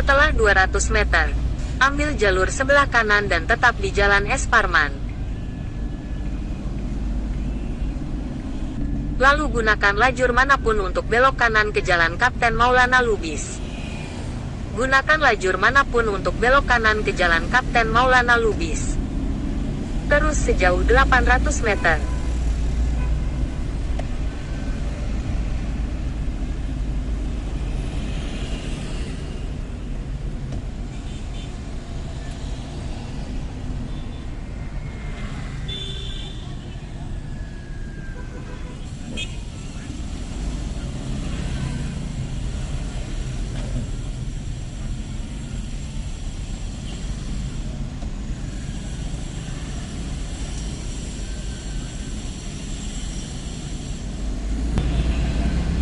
Setelah 200 meter, ambil jalur sebelah kanan dan tetap di Jalan Es Parman. Lalu gunakan lajur manapun untuk belok kanan ke Jalan Kapten Maulana Lubis. Gunakan lajur manapun untuk belok kanan ke Jalan Kapten Maulana Lubis. Terus sejauh 800 meter.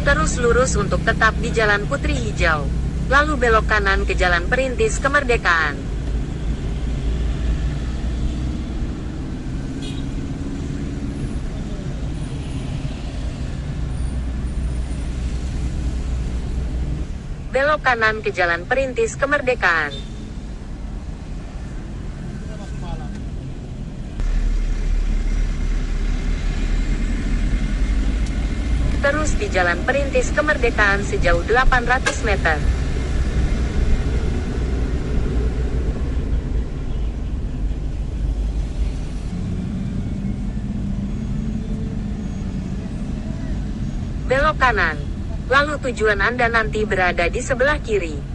Terus lurus untuk tetap di Jalan Putri Hijau. Lalu belok kanan ke Jalan Perintis Kemerdekaan. Belok kanan ke Jalan Perintis Kemerdekaan. Terus di Jalan Perintis Kemerdekaan sejauh 800 meter. Belok kanan. Lalu tujuan Anda nanti berada di sebelah kiri.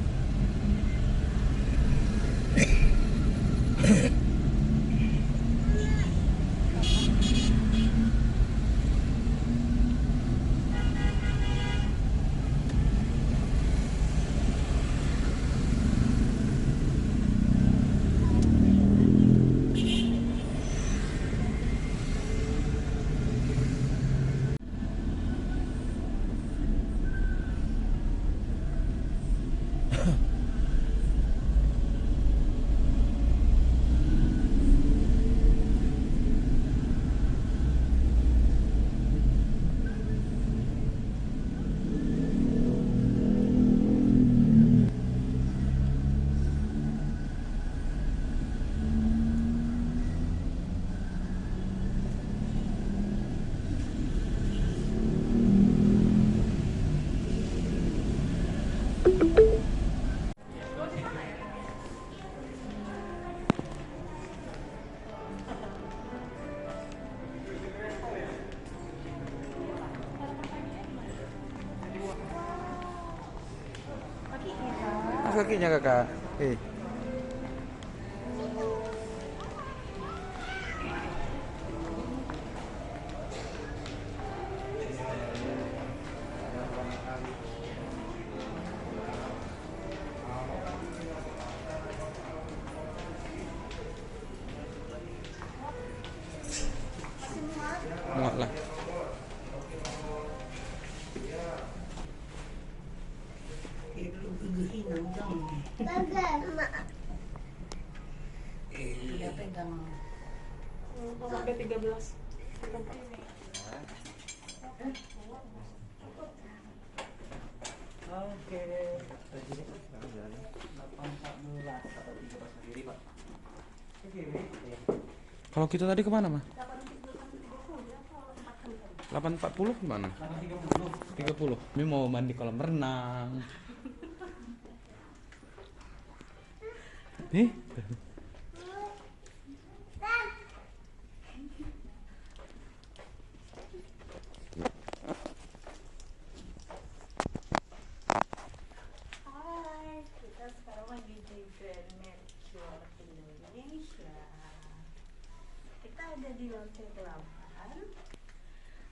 Kakinya kakak. Muat lah. Udah pegang sampai 13. Oke. Kalau kita tadi kemana mah? 8.40 kemana? 30. Ini mau mandi kolam renang. Nih. Hai, kita sekarang lagi di Grand Mercure Indonesia. Kita ada di lantai 8.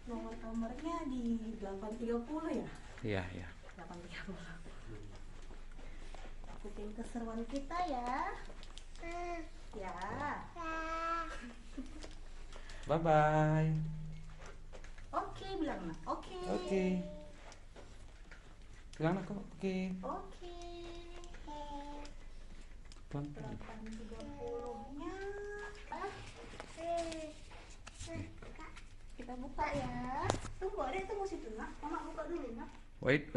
Nomor kamarnya di 830 ya? Iya, iya. 830. Ikutin keseruan kita ya. Ya. Bye bye. Oke, bilang nak. Oke. Oke. Bilang aku oke. Oke. Pelan. 830-nya. Kita buka ya. Tunggu, ada tunggu situ nak. Mama buka dulu nak. Wait.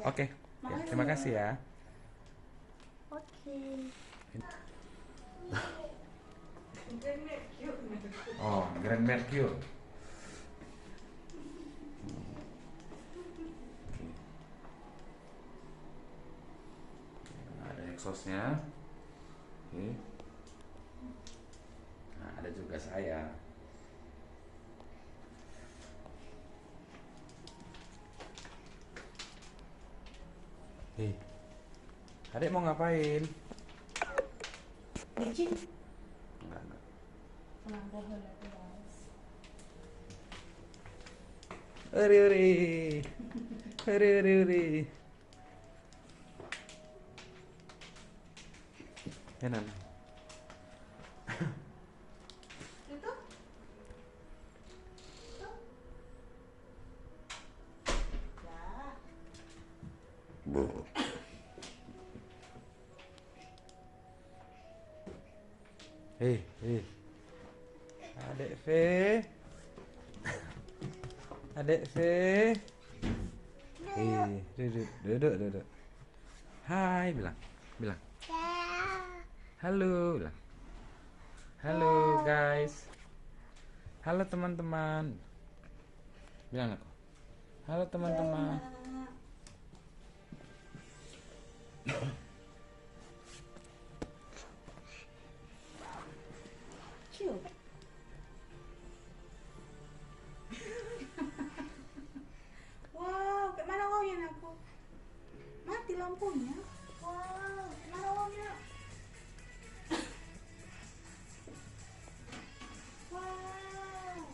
Oke. Ya, terima kasih ya. Oke. Oh, Grand Mercure. Nah, ada exhaustnya. Oke. Nah, ada juga saya. Hei, adek mau ngapain? Licin. Enggak. Uri uri. Uri uri uri. Enak. Itu? Ya. Hei. Adek V. Adek V. Duduk. Hai, bilang. Halo, bilang. Halo guys. Halo teman-teman. Bilang aku. Halo teman-teman. Cium. Wow, kemana wawnya aku? Mati lampunya. Wow, kemana wawnya? Wow.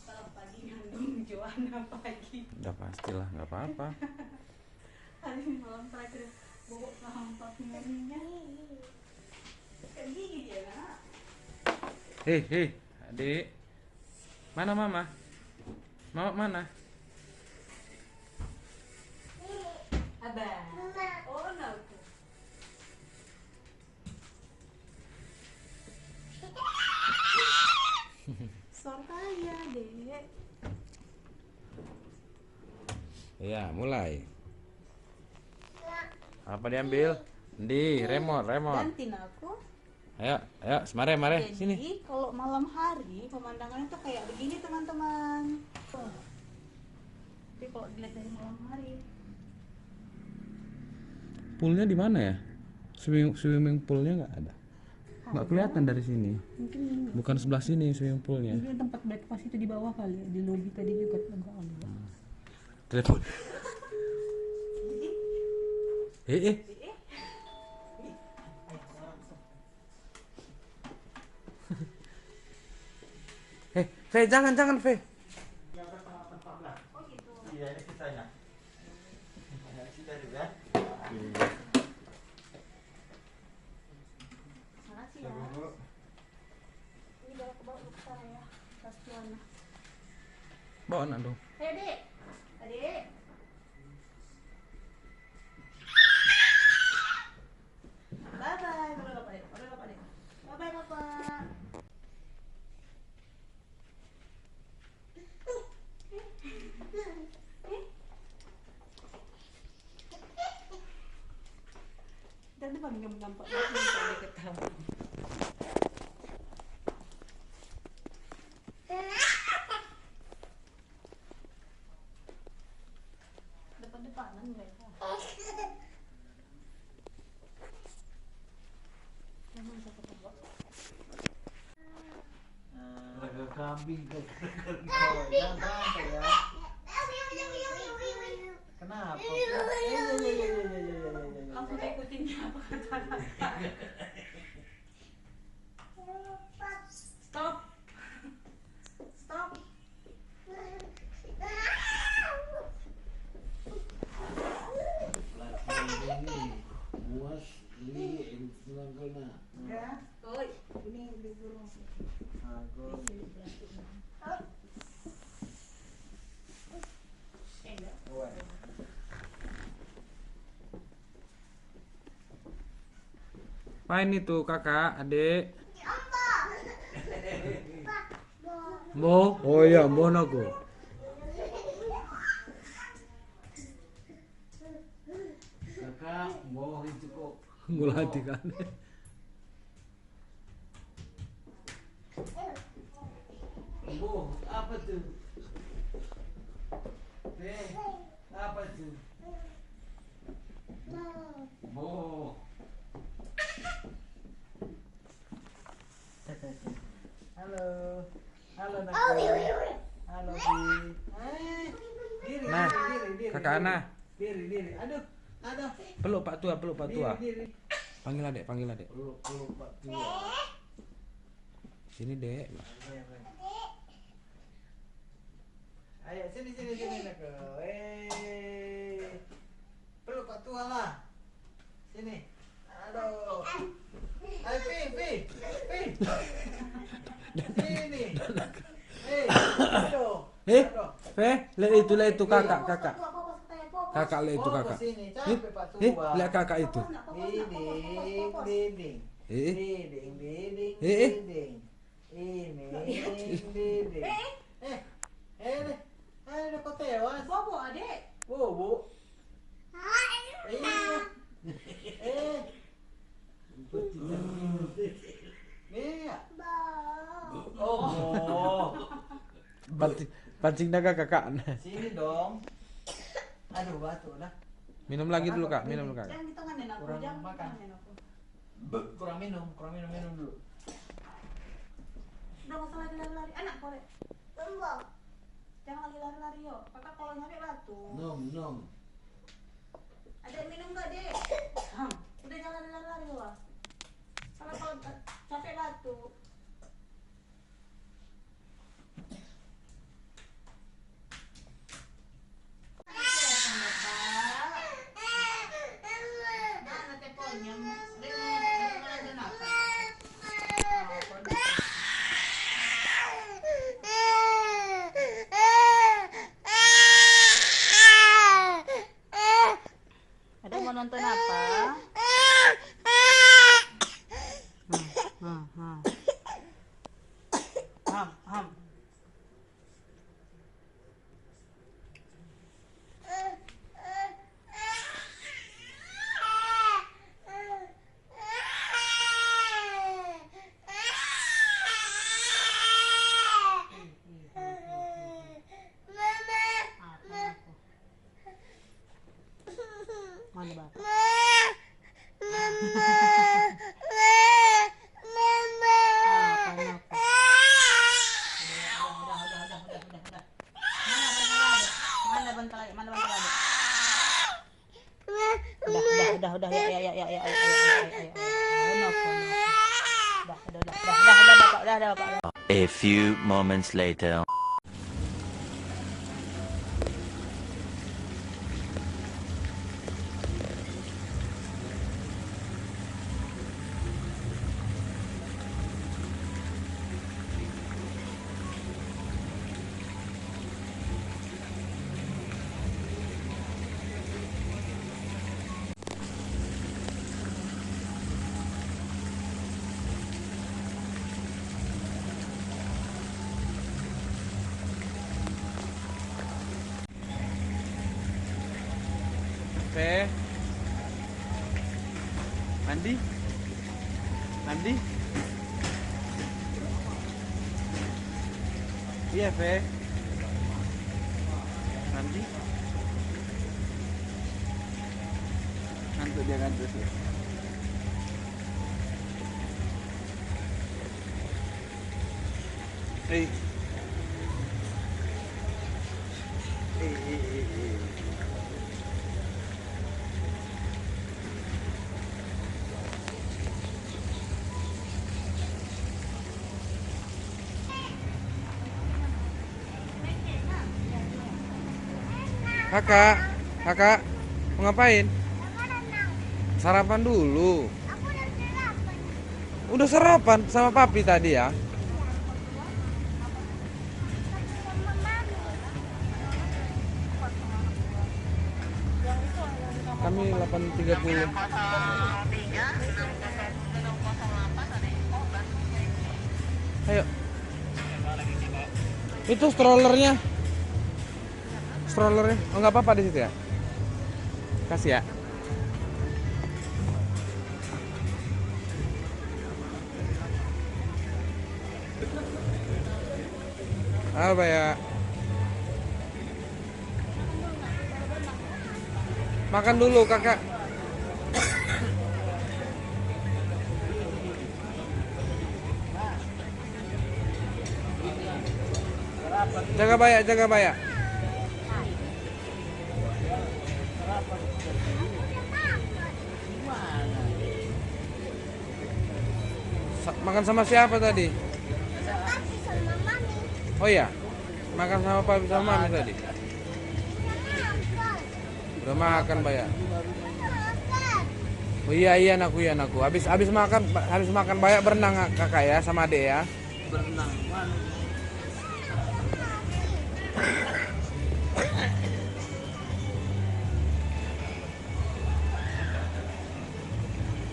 Kalau pagi ngandung Joanna pagi. Udah pastilah, nggak apa-apa. Hari ini malam terakhir bobok sampah ngerinya. Kayak gini dia nak. Hei, adik. Mana mama? Mama mana? Abang. Oh no. Soraya dek. Iya, mulai. Apa diambil? Di remote. Gantiin aku. Ayo, semare, Jadi sini. kalau malam hari pemandangannya tuh kayak begini teman-teman. Tapi kalau dilihat dari malam hari, Poolnya di mana ya? Swimming poolnya nggak ada. Nggak kelihatan dari sini. mungkin ini. Bukan sebelah sini swimming poolnya. Mungkin tempat breakfast itu di bawah kali ya, di lobby tadi juga enggak ada. Telepon. Eh. V, jangan V. Iya, ini sisanya. Sisa juga. Mana sih ya? Ini bawa ke bawah ke sana ya. Tas Joanna. Bawa anak dong. Hei Dek. Adik. Bye bye. Bye bye Bapak Dek. Bye bye Bapak. Dan depan nggak nampak dia ketawa. Depan-depanan mereka. Memang satu kebak. Raga kambing ke jangan sampai ya. Kenapa? Langsung ikutin apa kata. Stop. Ini muas ini selangkana. Ya, oi. Ini di burung. Aku Ngapain itu kakak, adik? Mbok? Oh iya, mbok aku. Kakak, mau itu kok. Ngulati kan. Bu, apa tuh? Apa tuh? Bu. Halo. Halo nak. Halo Bi. Diri, Nah, diri. kakak Ana. Diri. Aduh. Peluk Pak Tua, peluk Pak Tua. Diri. Panggil adek, panggil adek. Peluk Pak Tua. Sini, Dek. Ayo sini nak. Peluk Pak Tua lah. Sini. Aduh. Ayo Pi. Sini. Aduh. Lihat itu kakak. Kakak lihat itu kakak. Sini, capek Pak Tua. Lihat kakak itu. Dinding. Ayo kau tewas. Bobo adek. Bobo. Pancing naga kakak. Sini dong. Aduh, batuk dah. Minum lagi dulu kak, minum dulu kak. Jangan ditanganin aku, Kurang jangan makan. ditanganin aku. Kurang minum dulu. Udah nggak usah lari-lari. Anak korek. Jangan lagi lari-lari yo. Kakak kalau nyampe batu. Nom. Adek minum nggak dek? Udah jangan lari-lari wah. Kalau capek batu. Mana teleponnya? Ada mau nonton apa? Ham. Mana bapak? Mana bantal lagi? Udah ya. Udah bapak. A few moments later. Mandi? Iya, Fe. Mandi? Ngantuk dia. Hey. Kakak, mau ngapain? Sarapan dulu. Udah sarapan sama papi tadi ya. Kami 8.30. Ayo. Itu strollernya. Strollernya. Oh, nggak apa-apa di situ ya. Kasih ya. Apa ya? Makan dulu kakak. Jaga Baya, jaga Baya. Makan sama siapa tadi? Oh iya, makan sama papi sama mami tadi. Udah makan Baya. Oh iya anakku iya anakku. Habis makan Baya berenang kakak ya sama adek ya. Berenang mana?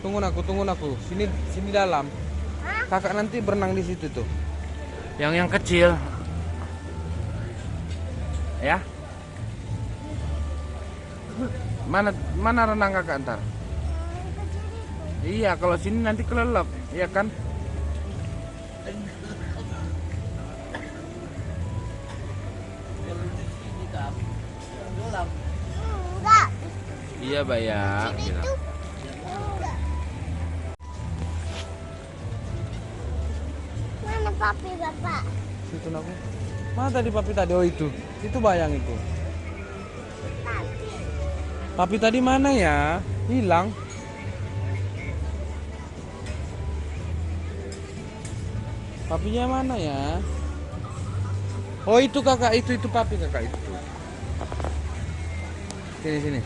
Tunggu aku. Sini dalam. Kakak nanti berenang di situ tuh. Yang kecil. Ya. Mana renang kakak ntar? Iya, kalau sini nanti kelelep, iya kan? Iya, Baya. Bilang. Mana papi bapak? Situ aku. Mana tadi papi tadi? Oh itu bayang itu. Papi tadi mana ya? Hilang. Papinya mana ya? Oh itu kakak, itu papi kakak itu. Sini.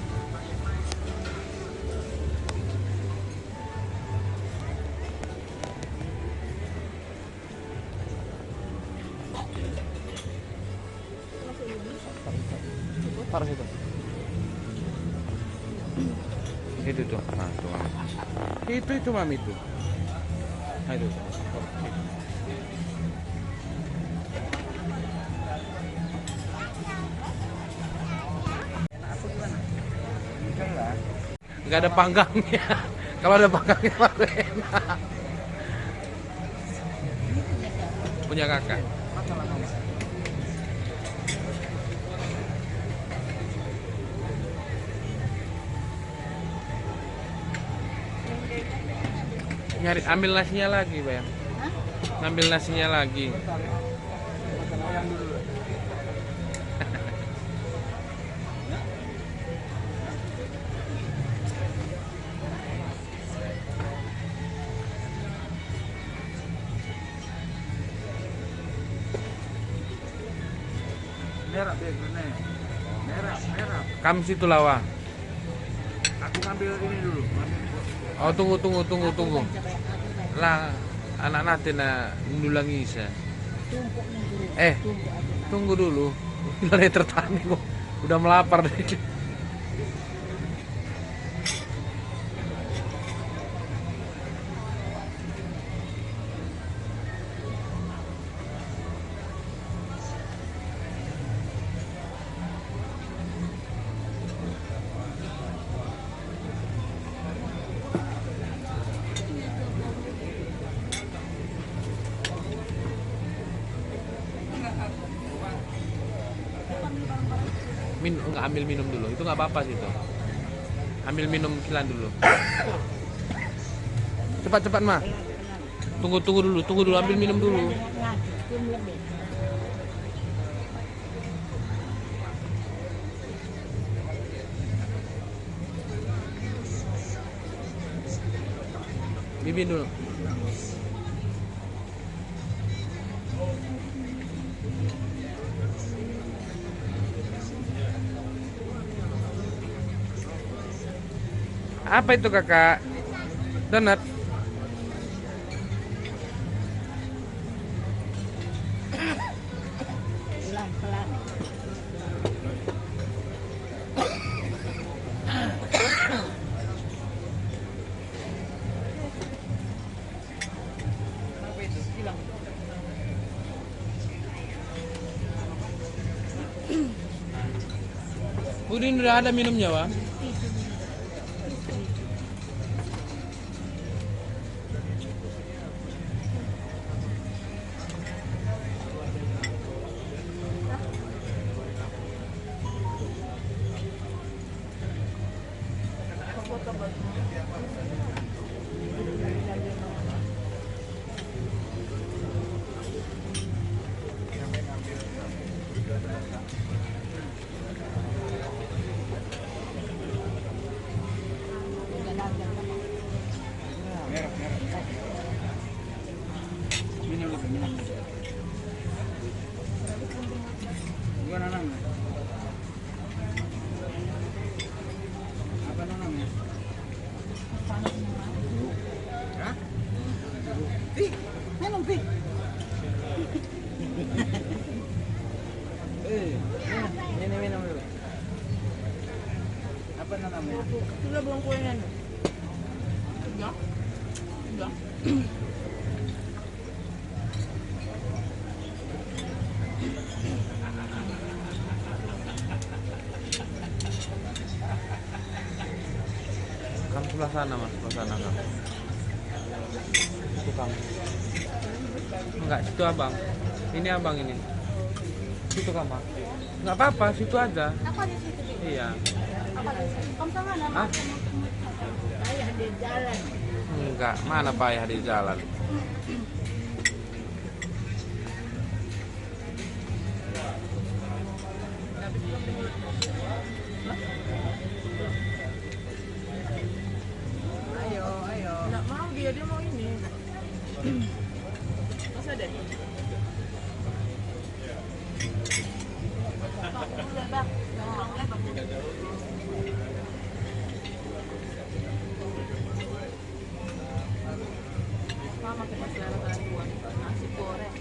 Taruh situ. Itu tuh. Nah, tuh mami. Itu mami tuh. Nah, itu. Nggak ada panggangnya. Kalau ada panggangnya baru enak. Punya kakak. Ambil nasinya lagi, Bayang. Ambil nasinya lagi. Merah backgroundnya. Merah. Kamu situ lawa. Aku ngambil ini dulu. Oh tunggu. Lah anak nanti na ndulangi isa. Tunggu dulu. Lari tertani kok. Udah melapar deh. Nggak ambil minum dulu, itu nggak apa-apa sih itu. Ambil minum kilan dulu. Cepat mah. Tunggu dulu, ambil minum dulu. Bibin dulu. Apa itu kakak? Donat. Pelan-pelan. Apa itu? Hilang. Udin udah ada minumnya, Wak. Gimana namanya? Apa namanya? Hah? Pi, minum Pi. Ini minum dulu. Apa namanya? Sudah belum kuenya? Enggak. Enggak. Kan sebelah sana, Mas, sebelah sana, Kang. Itu, Kang. Enggak, situ Abang. Ini Abang ini. Situ, Kang, Bang. Enggak apa-apa, situ aja. Aku di situ. Iya. Apa di situ? Kamu sama nama? Hah? Ayah di jalan. Enggak, mana Pak Ayah di jalan? Ayo. Enggak mau dia mau ini. Masa deh. Mama kita selera bantuan nasi goreng.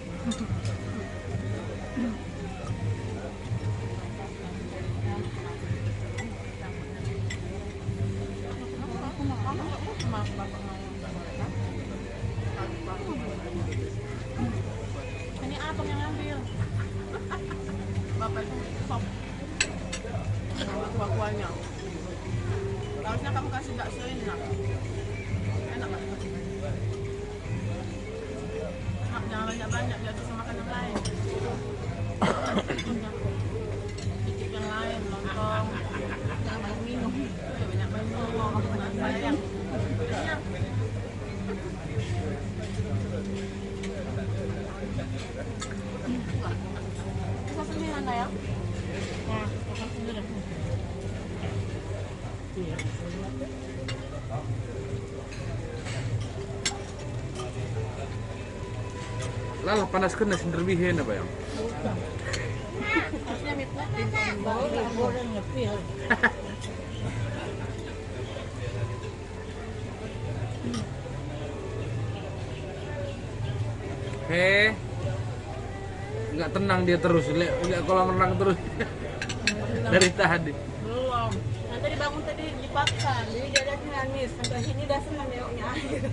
Ini abang yang ambil. Bapak itu sop. Kuah-kuahnya. Harusnya kamu kasih bakso ini nak. Enak banget. Jangan banyak-banyak biar bisa makan yang lain. Cicip yang lain, lontong. Jangan banyak minum. Banyak minum. Sayang. Banyak. Bisa sendiri Anda ya? Nah, makan sendiri. Lah panas kena senderbihin apa yang? Harusnya mie putih. Goreng lebih. Nggak tenang dia terus, lihat kolam renang terus dari tadi. Belum. Nanti dibangun tadi dipaksa, jadi dia ada nangis. Sampai sini udah senang nengoknya air.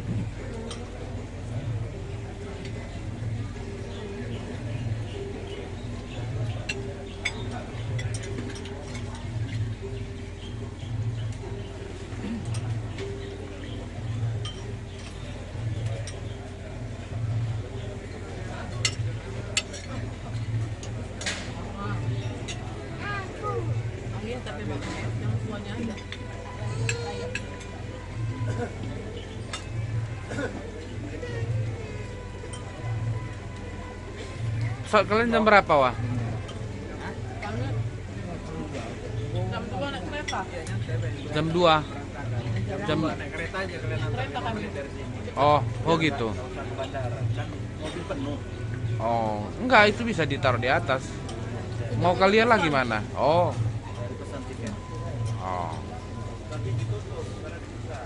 Angin tapi bagus, yang semuanya aja. Saat kalian jam berapa, Wah? Kami jam 2 naik kereta. Jam 2. Jam Naik kereta aja kalian Kereta kami. dari sini. Oh gitu. Ke bandara kan mobil penuh. Oh, enggak, itu bisa ditaruh di atas. Mau kalian lagi mana? Oh. Dari pesan tiket. Oh. Tapi ditutup karena bisa.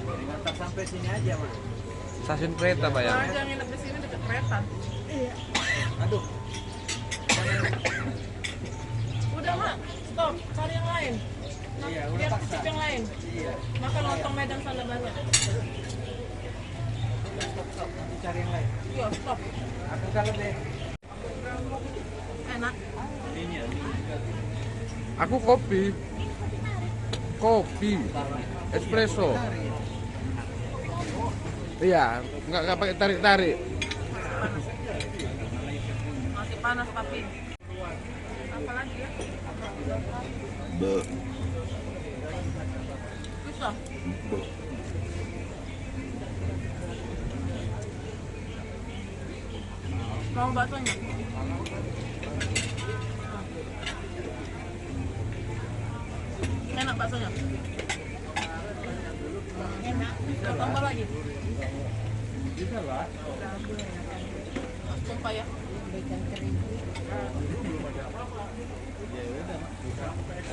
Jadi ngantar sampai sini aja, Mas. Stasiun kereta, Pak ya. Nah, yang nginep di sini dekat kereta. Iya. Aduh. Udah mak, stop, cari yang lain. Nah, Iya, udah biar paksa. cicip yang lain. Iya. Makan lontong Medan sana banyak. Stop, nanti cari yang lain. Iya, stop. Aku kalau deh. Enak. Ini ya, ini juga. Aku kopi. Kopi. Espresso. Iya, nggak pakai tarik-tarik. Masih panas papi. Apa lagi ya? Bisa. Mau baksonya? Enak baksonya? Enak. Mau tambah lagi? Bisa lah. Sumpah ya.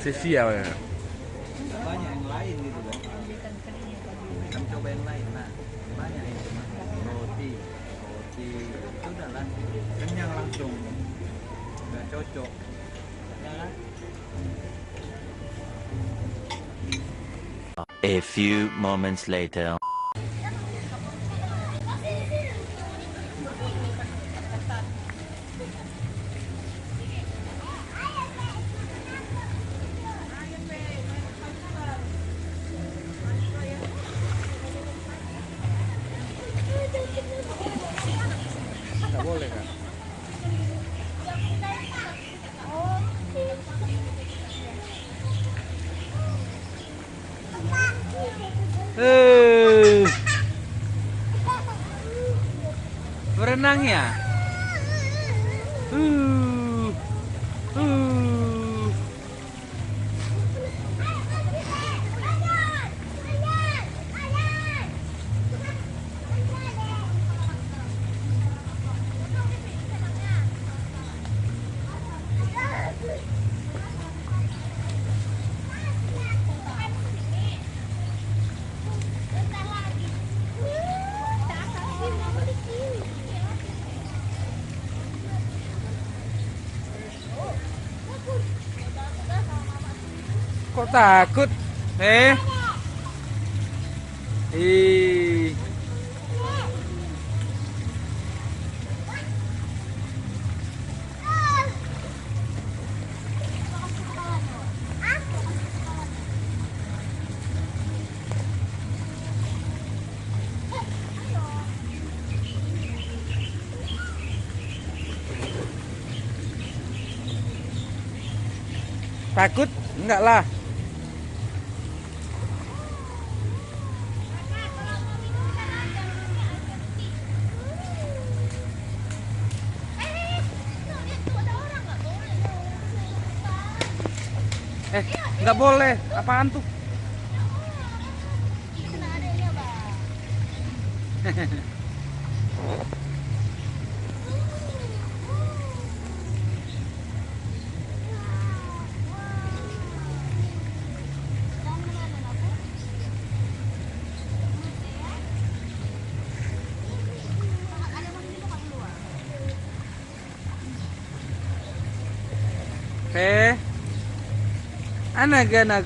Sia ya. Banyak yang lain gitu kan. Kita coba yang lain. Nah, banyak itu mah. Roti sudah lah. Kenyang langsung. Nggak cocok. Ya kan? A few moments later. Nggak boleh kan? Berenang ya? Kok takut? Ih. Takut? Enggak lah. Nggak boleh. Apaan tuh? Anak-anak,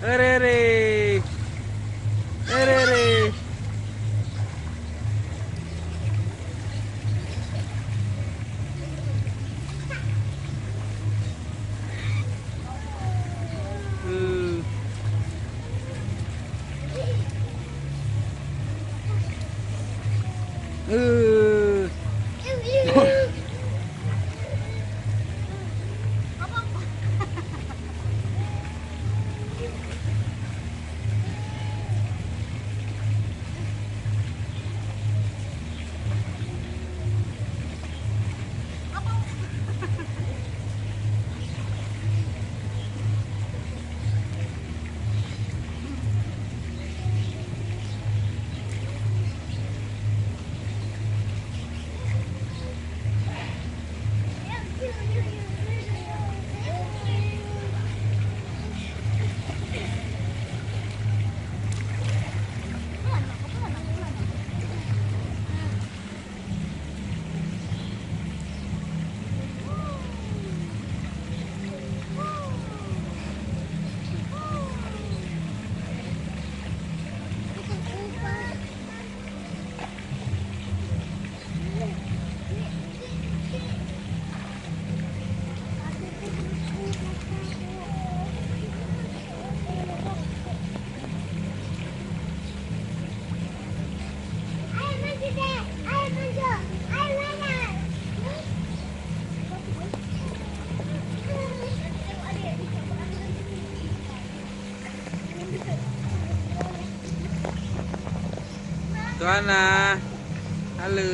Rere. Tuana. Halo.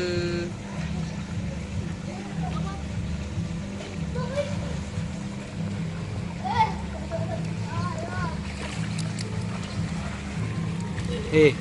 Hey.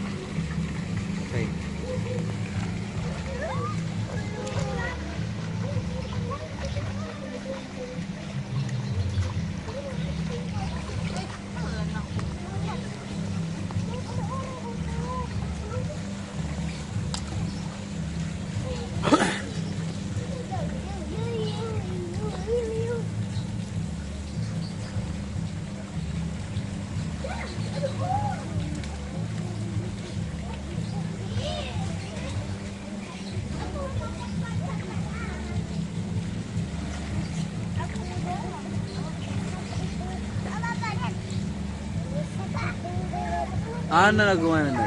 Ana nagu mana nagu?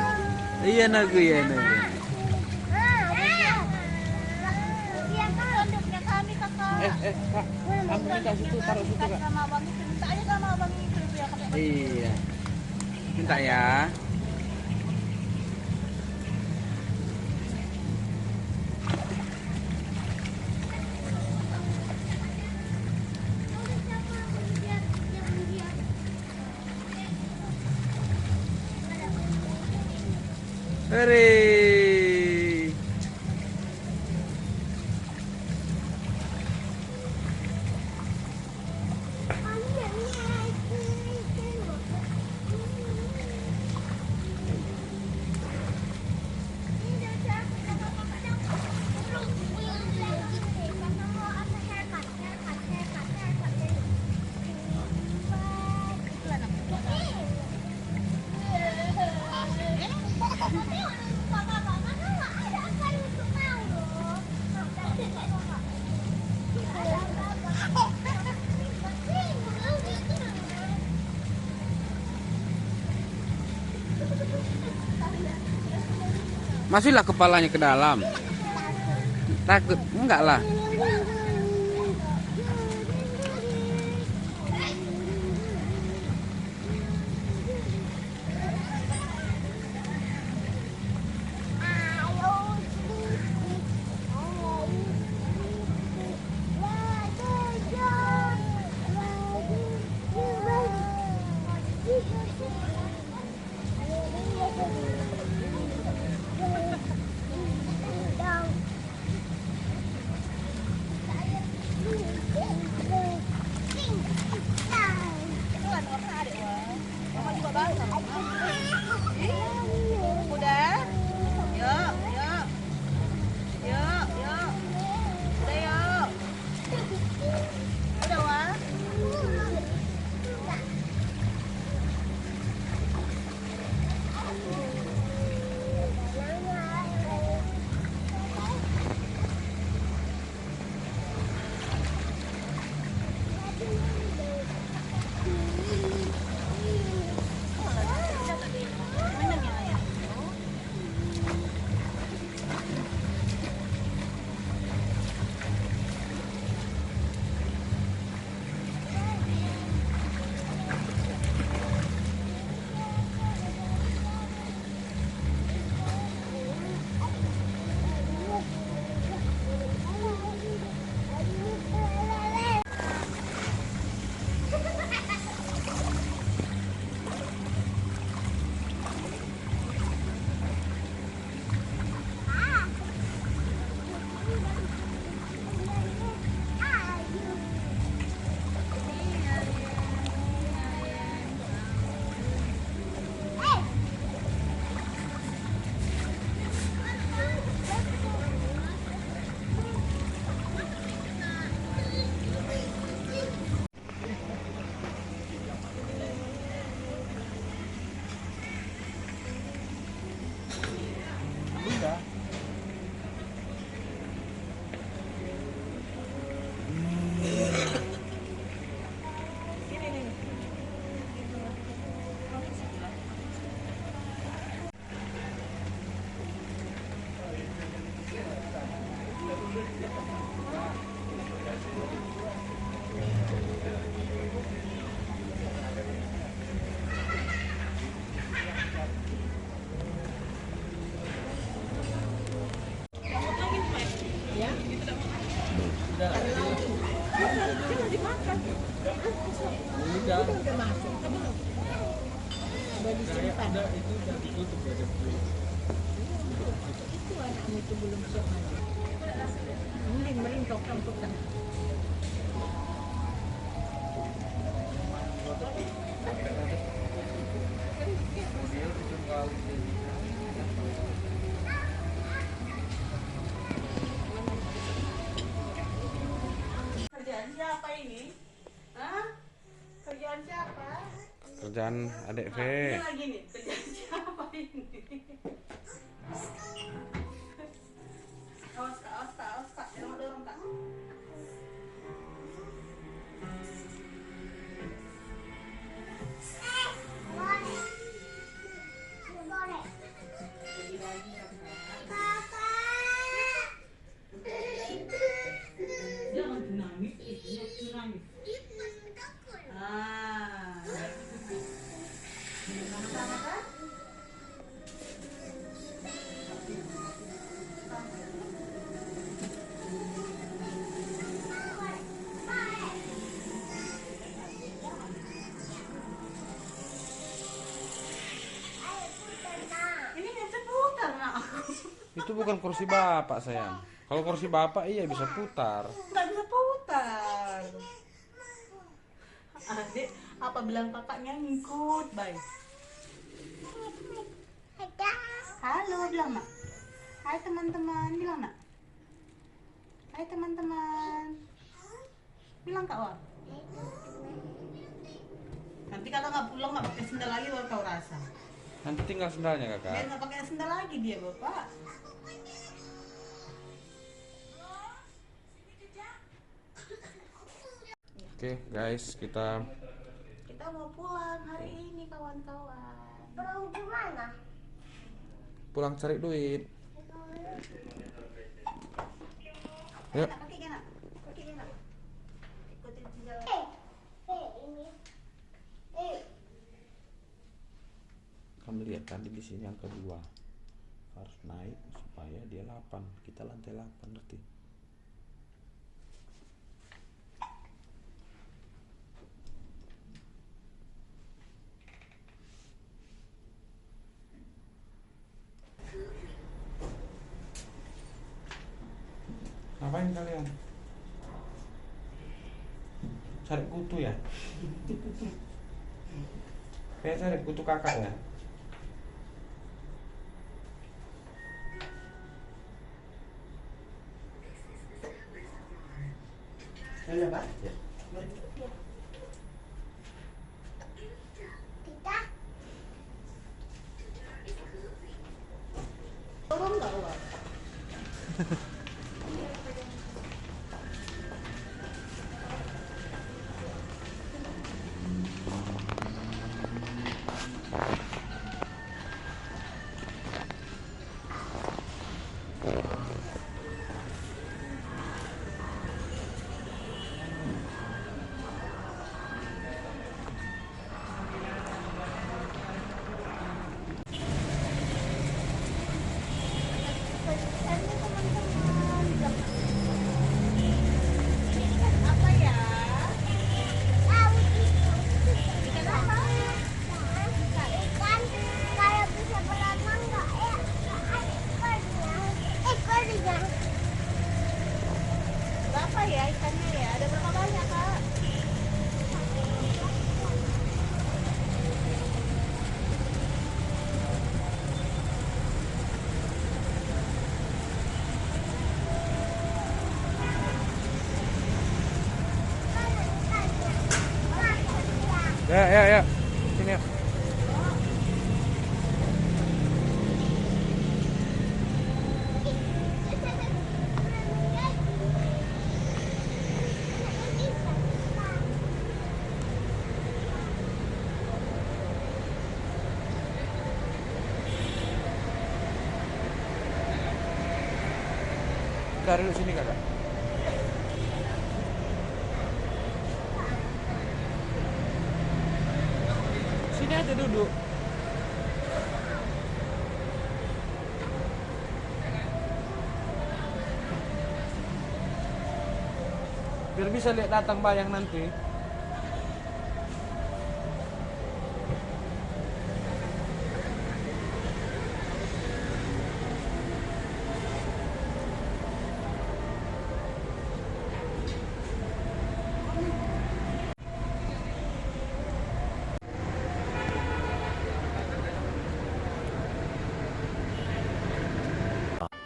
Iya nagu ya nagu. Kak, kamu minta situ, taruh situ kak. Minta aja sama abang itu ya kakek. Iya. Minta ya. Hore. Masuklah kepalanya ke dalam. Takut? Enggak lah. Udah masuk. Udah disimpan. Itu udah ditutup ya. Itu anaknya itu belum siap mandi. Mending tok kan. Kerjaan siapa ini? Hah? Kerjaan siapa? Kerjaan adik V. Ini lagi nih, kerjaan siapa ini? Awas kak, jangan dorong kak. Jangan nangis, nangis. Sama-sama kan? Ini nggak seputar nak. Itu bukan kursi bapak sayang. Kalau kursi bapak iya bisa putar. Nggak bisa putar. Adik, apa bilang kakaknya ngikut, baik? Halo, bilang nak. Hai teman-teman, bilang nak. Hai teman-teman. Bilang kak Wak. Nanti kakak nggak pulang nggak pakai sendal lagi baru kau rasa. Nanti tinggal sendalnya Dia kakak. nggak pakai sendal lagi dia bapak. Oke guys, kita Mau pulang hari ini kawan-kawan. Pulang gimana? pulang cari duit. Yuk. Kaki enak. Ikutin jalan. Ini. Kamu lihat tadi di sini yang kedua harus naik supaya dia 8. Kita lantai 8 berarti. Ngapain kalian? Cari kutu ya? Kayak cari kutu kakak ya? Ada Pak? Ya. Kita Tolong nggak Wak? Apa ya? Ikan apa? ikan kayak bisa berenang nggak ya? Ekornya. Berapa ya ikannya ya? Ada berapa banyak kak? Ya. Sini ya. Cari lu sini kakak. Sini aja duduk. biar bisa lihat datang bayang nanti.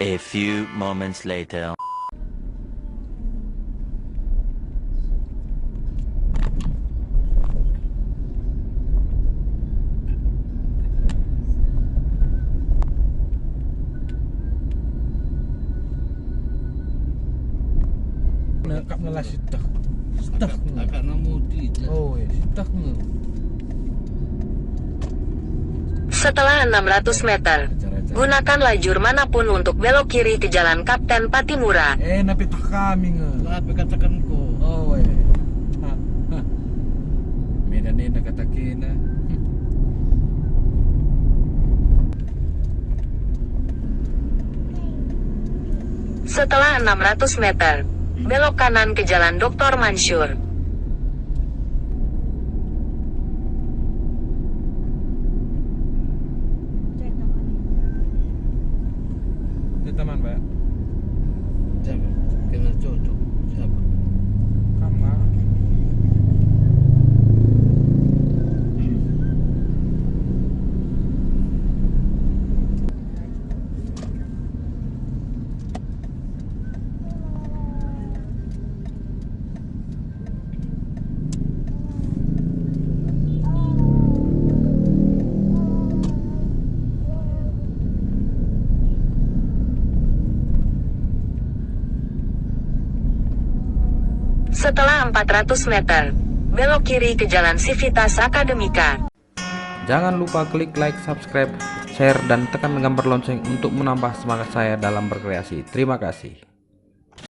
A few moments later. Nakap na sitak. Sitak na. Agak namudi. Oh, sitak na. Setelah 600 meter, gunakan lajur manapun untuk belok kiri ke Jalan Kapten Patimura. Napitak kami nga. Apa katakan ko? Oh, Medan na nakatakin na. Setelah 600 meter, belok kanan ke Jalan Dr. Mansur. Cek taman ini. Di taman, Mbak. Siapa? Kena cocok. Siapa? Kama. Setelah 400 meter, belok kiri ke Jalan Civitas Akademika. Jangan lupa klik like, subscribe, share, dan tekan gambar lonceng untuk menambah semangat saya dalam berkreasi. Terima kasih.